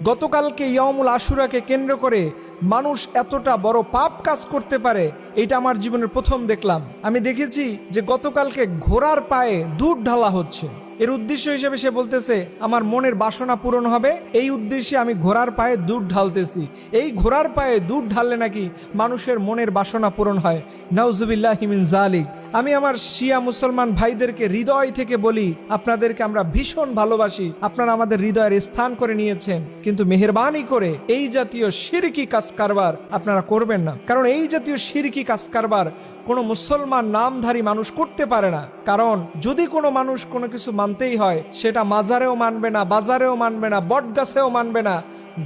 গতকালকে ইয়ামুল আশুরাকে কেন্দ্র করে মানুষ এতটা বড় পাপ কাজ করতে পারে, এটা আমার জীবনের প্রথম দেখলাম। আমি দেখেছি যে গতকালকে ঘোড়ার পায়ে দুধ ঢালা হচ্ছে। এর উদ্দেশ্য হিসেবে সে বলতেছে আমার মনের বাসনা পূরণ হবে, এই উদ্দেশ্যে আমি ঘোড়ার পায়ে দুধ ঢালতেছি। এই ঘোড়ার পায়ে দুধ ঢাললে নাকি মানুষের মনের বাসনা পূরণ হয়। নাউজুবিল্লাহি মিন যালিক। আমি আমার শিয়া মুসলমান ভাইদেরকে হৃদয় থেকে বলি, আপনাদেরকে আমরা ভীষণ ভালোবাসি, আপনারা আমাদের হৃদয়ের স্থান করে নিয়েছেন, কিন্তু মেহেরবানি করে এই জাতীয় শিরকি কাজ কারবার আপনারা করবেন না। কারণ এই জাতীয় শিরকি কাজ কারবার কোনো মুসলমান নামধারী মানুষ করতে পারে না। কারণ যদি কোনো মানুষ কোনো কিছু মানতেই হয়, সেটা মাজারেও মানবে না, বাজারেও মানবে না, বটগাছেও মানবে না,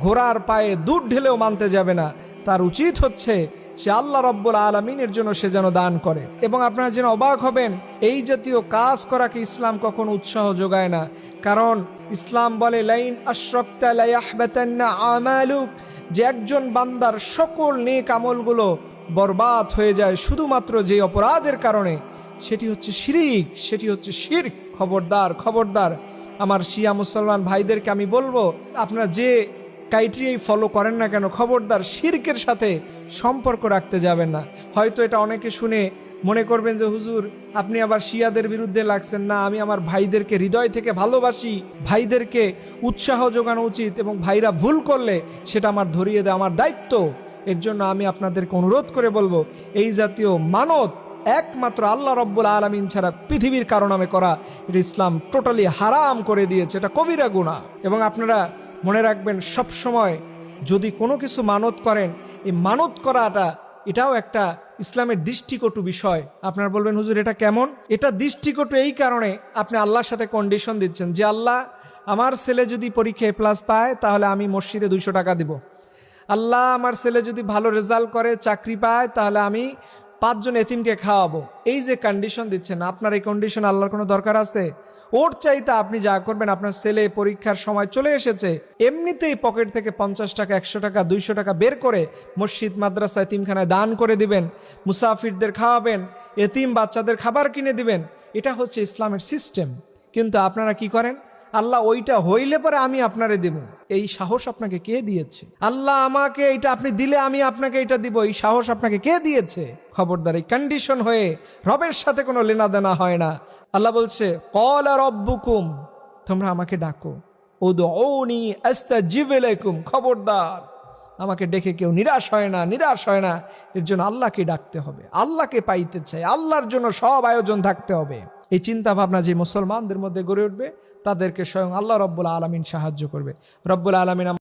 ঘোড়ার পায়ে দুধ ঢেলেও মানতে যাবে না। তার উচিত হচ্ছে সে আল্লাহ রাব্বুল আলামিনের জন্য সে যেন দান করে। এবং আপনারা যেন অবাক হবেন, এই জাতীয় কাজ করাকে ইসলাম কখনো উৎসাহ যোগায় না। কারণ ইসলাম বলে লাইন আশরাকতা লা ইয়াহবাতান্না আমালুক, যে একজন বান্দার সকল নেক আমলগুলো বরবাদ হয়ে যায় শুধুমাত্র যে অপরাধের কারণে, সেটি হচ্ছে শিরিক, সেটি হচ্ছে শিরক। খবরদার খবরদার আমার শিয়া মুসলমান ভাইদেরকে আমি বলবো, আপনারা যে ক্রাইটেরিয়াই ফলো করেন না কেন, খবরদার শিরকের সাথে সম্পর্ক রাখতে যাবেন না। হয়তো এটা অনেকে শুনে মনে করবেন যে হুজুর আপনি আবার শিয়াদের বিরুদ্ধে লাগছেন। না, আমি আমার ভাইদেরকে হৃদয় থেকে ভালোবাসি, ভাইদেরকে উৎসাহ যোগানো উচিত, এবং ভাইরা ভুল করলে সেটা আমার ধরিয়ে দেওয়া আমার দায়িত্ব। এর জন্য আমি আপনাদেরকে অনুরোধ করে বলবো, এই জাতীয় মানত একমাত্র আল্লাহ রাব্বুল আলামিন ছাড়া পৃথিবীর কারো নামে করা, এটা ইসলাম টোটালি হারাম করে দিয়েছে, এটা কবিরা গুনাহ। এবং আপনারা মনে রাখবেন, সব সময় যদি কোনো কিছু মানত করেন, এই মানত করাটা এটাও একটা ইসলামের দৃষ্টিকটু বিষয়। আপনারা বলবেন হুজুর এটা কেমন? এটা দৃষ্টিকটু এই কারণে, আপনি আল্লাহর সাথে কন্ডিশন দিচ্ছেন যে আল্লাহ আমার ছেলে যদি পরীক্ষায় প্লাস পায় তাহলে আমি মসজিদে 200 টাকা দিব। আল্লাহ আমার ছেলে যদি ভালো রেজাল্ট করে, চাকরি পায়, তাহলে আমি 5 জন এতিমকে খাওয়াবো। এই যে কন্ডিশন দিচ্ছেন, আপনার এই কন্ডিশন আল্লাহর কোনো দরকার আছে? ওর চাইতে আপনি যা করবেন, আপনার ছেলে পরীক্ষার সময় চলে এসেছে, এমনিতেই পকেট থেকে 50 টাকা, 100 টাকা, 200 টাকা বের করে মসজিদ, মাদ্রাসা, এতিমখানায় দান করে দিবেন, মুসাফিরদের খাওয়াবেন, এতিম বাচ্চাদের খাবার কিনে দিবেন। এটা হচ্ছে ইসলামের সিস্টেম। কিন্তু আপনারা কি করেন? আল্লাহ ওইটা হইলে পরে আমি আপনারে দেব, এই সাহস আপনাকে কে দিয়েছে? আল্লাহ আমাকে এটা আপনি দিলে আমি আপনাকে এটা দিব, এই সাহস আপনাকে কে দিয়েছে? খবরদার, এই কন্ডিশন হয়ে রবের সাথে কোনো লেনাদেনা হয় না। আল্লাহ বলছে ক্বালা রাব্বুকুম, তোমরা আমাকে ডাকো, উদউনি আস্তাজিব লাকুম। খবরদার, আমাকে ডেকে কেউ নিরাশ হয় না, নিরাশ হয় না। এর জন্য আল্লাহকে ডাকতে হবে, আল্লাহকে পাইতে চাই, আল্লাহর জন্য সব আয়োজন থাকতে হবে। এই চিন্তা ভাবনা যে মুসলমানদের মধ্যে গড়ে উঠবে, তাদেরকে স্বয়ং আল্লাহ রব্বুল আলামিন সাহায্য করবে। রব্বুল আলামিন